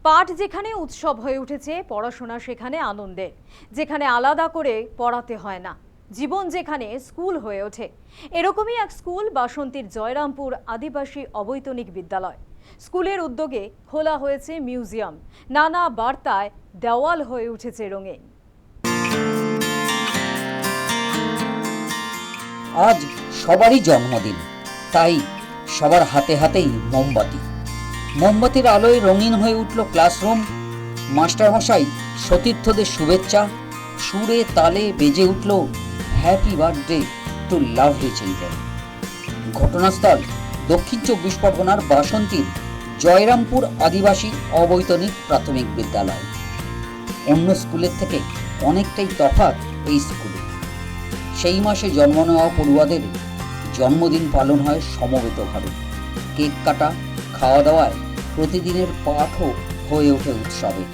পাঠ যেখানে উৎসব হয়ে উঠেছে, পড়াশোনা সেখানে আনন্দের, যেখানে আলাদা করে পড়াতে হয় না, জীবন যেখানে স্কুল হয়ে ওঠে। এরকমই এক স্কুল বাসন্তীর জয়রামপুর আদিবাসী অবৈতনিক বিদ্যালয়। স্কুলের উদ্যোগে খোলা হয়েছে মিউজিয়াম, নানা বার্তায় দেওয়াল হয়ে উঠেছে রঙিন। আজ সবারই জন্মদিন, তাই সবার হাতে হাতেই মোমবাতির আলোয় রঙিন হয়ে উঠল ক্লাসরুম। মাস্টারমশাই সতীর্থদের শুভেচ্ছা, সুরে তালে বেজে উঠল happy birthday to lovely children. ঘটনাস্থল দক্ষিণ 24 পরগনার বাসন্তীর জয়রামপুর আদিবাসী অবৈতনিক প্রাথমিক বিদ্যালয়। অন্য স্কুলের থেকে অনেকটাই তফাৎ এই স্কুলে। সেই মাসে জন্ম নেওয়া পড়ুয়াদের জন্মদিন পালন হয় সমবেতভাবে। কেক কাটা, খাওয়া দাওয়ায় প্রতিদিনের পাঠও হয়ে ওঠে উৎসবে।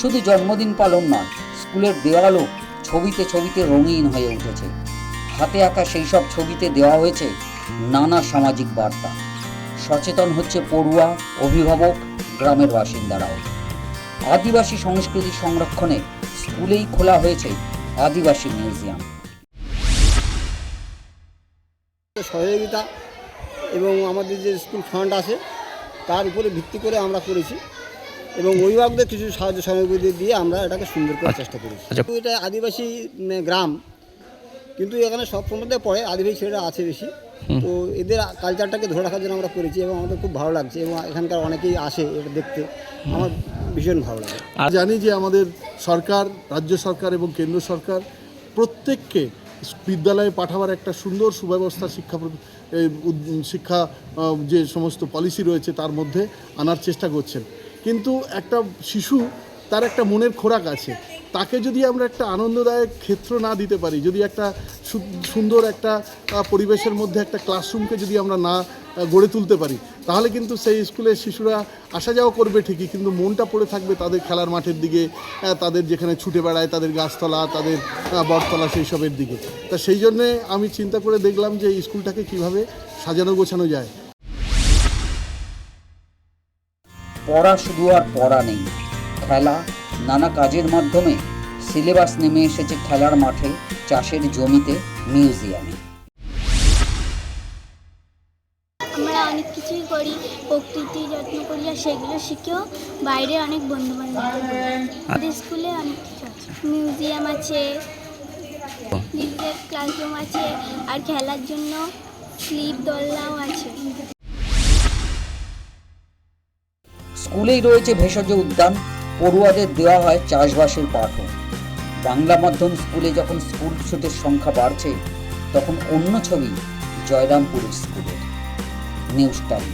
শুধু জন্মদিন পালন নয়, স্কুলের দেওয়ালও ছবিতে ছবিতে রঙিন হয়ে উঠেছে। হাতে আঁকা সেই সব ছবিতে দেওয়া হয়েছে নানা সামাজিক বার্তা। সচেতন হচ্ছে পড়ুয়া, অভিভাবক, গ্রামের বাসিন্দারাও। আদিবাসী সংস্কৃতি সংরক্ষণে স্কুলেই খোলা হয়েছে আদিবাসী মিউজিয়াম। সহযোগিতা এবং আমাদের যে স্কুল ফান্ড আছে তার উপরে ভিত্তি করে আমরা করেছি এবং অভিভাবকদের কিছু সাহায্য সহযোগিতা দিয়ে আমরা এটাকে সুন্দর করার চেষ্টা করেছি। এটা আদিবাসী গ্রাম, কিন্তু এখানে সব সম্প্রদায় পড়ে, আদিবাসী ছেলেরা আছে বেশি, তো এদের কালচারটাকে ধরে রাখার জন্য আমরা করেছি এবং আমাদের খুব ভালো লাগছে এবং এখানকার অনেকেই আসে এটা দেখতে, আমার ভীষণ ভালো লাগে। আর জানি যে আমাদের সরকার, রাজ্য সরকার এবং কেন্দ্র সরকার প্রত্যেককে বিদ্যালয়ে পাঠাবার একটা সুন্দর সুব্যবস্থা শিক্ষা যে সমস্ত পলিসি রয়েছে তার মধ্যে আনার চেষ্টা করছেন। কিন্তু একটা শিশু, তার একটা মনের খোরাক আছে, তাকে যদি আমরা একটা আনন্দদায়ক ক্ষেত্র না দিতে পারি, যদি একটা সুন্দর একটা পরিবেশের মধ্যে একটা ক্লাসরুমকে যদি আমরা না গড়ে তুলতে পারি, তাহলে কিন্তু সেই স্কুলের শিশুরা আসা যাওয়া করবে ঠিকই, কিন্তু মনটা পড়ে থাকবে তাদের খেলার মাঠের দিকে, তাদের যেখানে ছুটে বেড়ায়, তাদের গাছতলা, তাদের বটতলা, সেই সবের দিকে। তা সেই জন্যে আমি চিন্তা করে দেখলাম যে এই স্কুলটাকে কীভাবে সাজানো গোছানো যায়। পড়া শুধু আর পড়া নেই, খেলা, নানা কাজের মাধ্যমে সিলেবাস নেমে এসেছে খেলার মাঠে, চাষের জমিতে, মিউজিয়ামে। আমরা অনেক কিছুই করি, প্রকৃতি যত্ন করি, আর সেগুলো শিখেও বাইরে অনেক বন্ধু বান্ধব। আমাদের স্কুলে অনেক কিছু আছে, মিউজিয়াম আছে, দিদিদের ক্লাসরুম আছে, আর খেলার জন্য স্লিপ দোলনাও আছে। স্কুলেই রয়েছে ভেষজ উদ্যান, পড়ুয়াদের দেওয়া হয় চাষবাসের পাঠও। বাংলা মাধ্যম স্কুলে যখন স্কুল ছুটের সংখ্যা বাড়ছে, তখন অন্য ছবি জয়রামপুর স্কুলের। News time.